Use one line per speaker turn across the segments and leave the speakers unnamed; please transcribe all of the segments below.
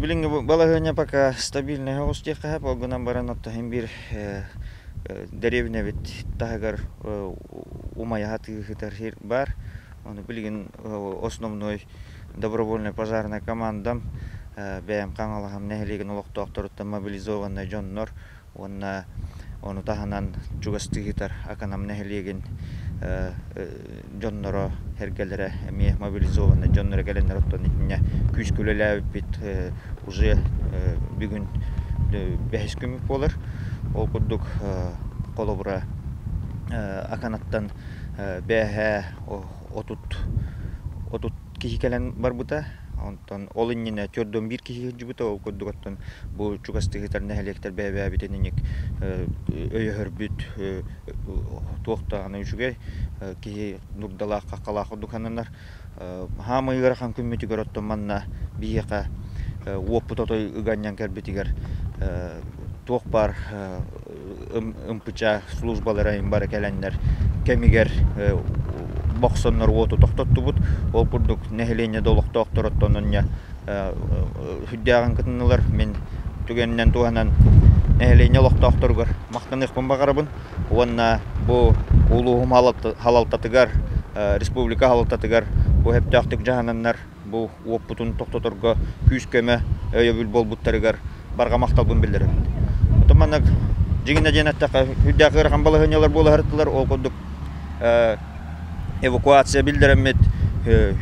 Билинги балагыня пока стабильный хостеха, погонам баранатта химбир деревня бит тагар умая хатыгытар бар. Он билигин основной добровольная пожарная командам бәям каңалахам нәһилеген улуктоктороттан мобилизованный жоннор оны таханан чугастыгытар аканам нәһилеген жонноро хергелере эми мобилизованный жонноро келендер оттон итне күскүлөлөб бит уже бүгүн 5 күн болар. Ол курдук колобура аканаттан бәһә отут кихи келен бар бута. Онтон ол инне төрдөн бир кихи жубута ол курдуктан бу чугастыгытар нәһилектер бәбә битенник өйөр бүт токтаганы үчүгө кихи нурдалак какалак дукананар хамы ырахан күммөтү көрөттөн манна бияка оппутой ыганнян кербитигер тох бар ымпыча службалары бар келендер кемигер боксоннор оту токтоттубут ол курдук нәһилене долуктоктороттоння хүддяган кытынылар мен түгеннен туганан нәһилене локтокторгор мактанык багарабын онна бу улуум халалтатыгар республика халалтатыгар бу хептактык жаһананнар бу оппутун токтоторго күскеме өйөбүл болбуттарыгар барга макталбын билдирем. Отоманак жигине женаттак хүддягы ракам балыгынялар боларыттылар ол курдук эвакуация билдеремет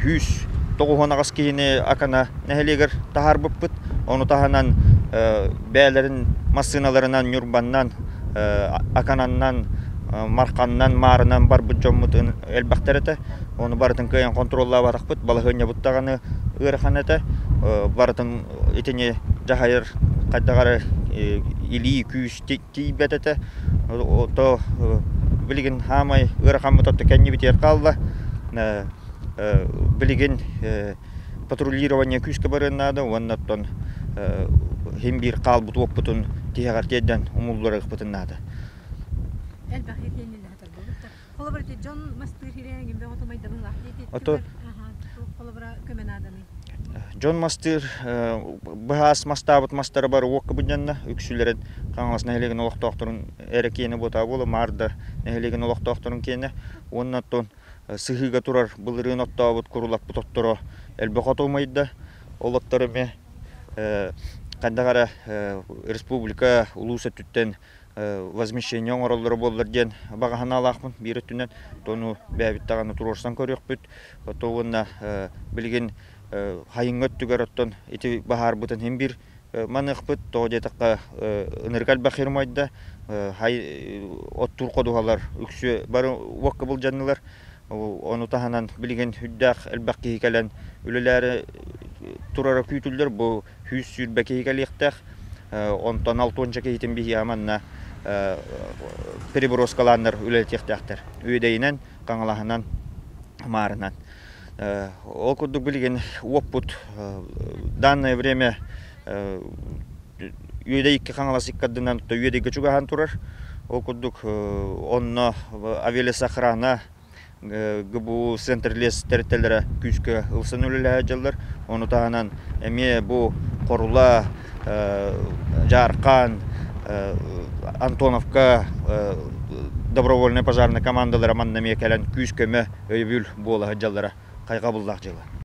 хүс тогугонагас кийини акана нәһилегер тахарбыппыт оны таханан бәлерин машиналарынан нюрбаннан акананнан марканнан марынан бар бу жоммутун элбактерете оны бартын кыян контроллап атакпыт балыгыня буттаганы ыраханете бартын итине жахайыр кайдагары или күс тийбетете то билигин хамай ырахамытотто кенни битер калла билигин патрулирование күскө барынады оннаттон химбир калбут оппутун тиягар теден умуллары кытынады. Джон Мастер бахас мастабыт мастары бар окка будянна үксүлерен каңас нәһилеген олоктокторун эрекени бота болу марда нәһилеген олоктокторун кене оннаттон сыгыга турар былырын оттабыт курулап бутотторо элбекотомайда олоттарыме кандагара республика улуса түттен возмещение оңороллары болдыр ден багахан алакмын бирөттүнөн тону бәбиттаганы турорсан көрөкпүт отогунна билген хайыңөттүгөр оттон ити бахар бутан химбир маныкпыт тоодетакка энергал бахирмайда хай оттур кодугалар үксү бар уакка бул жаннылар ону таханан билген хүддак элбакки келен үлелери турара күйтүлдөр бу хүс сүрбеки келиктак онтон алтонча кейтин бихи аманна переброскаландар үлетектактар үйдейинен каңалахынан марынан ол курдук билген оппут данное время үйдейикке каңаласыккадынан үйдейге чугахан турар ол курдук онно авиалес охрана ГБУ центр лес терителлere күскө ылсын үлеле жылдар оны тагынан эме бу корула Жаркан Антоновка добровольная пожарная командалары маннаме келен күскөмө өйбүл бола жаллара кайга булдак жылы.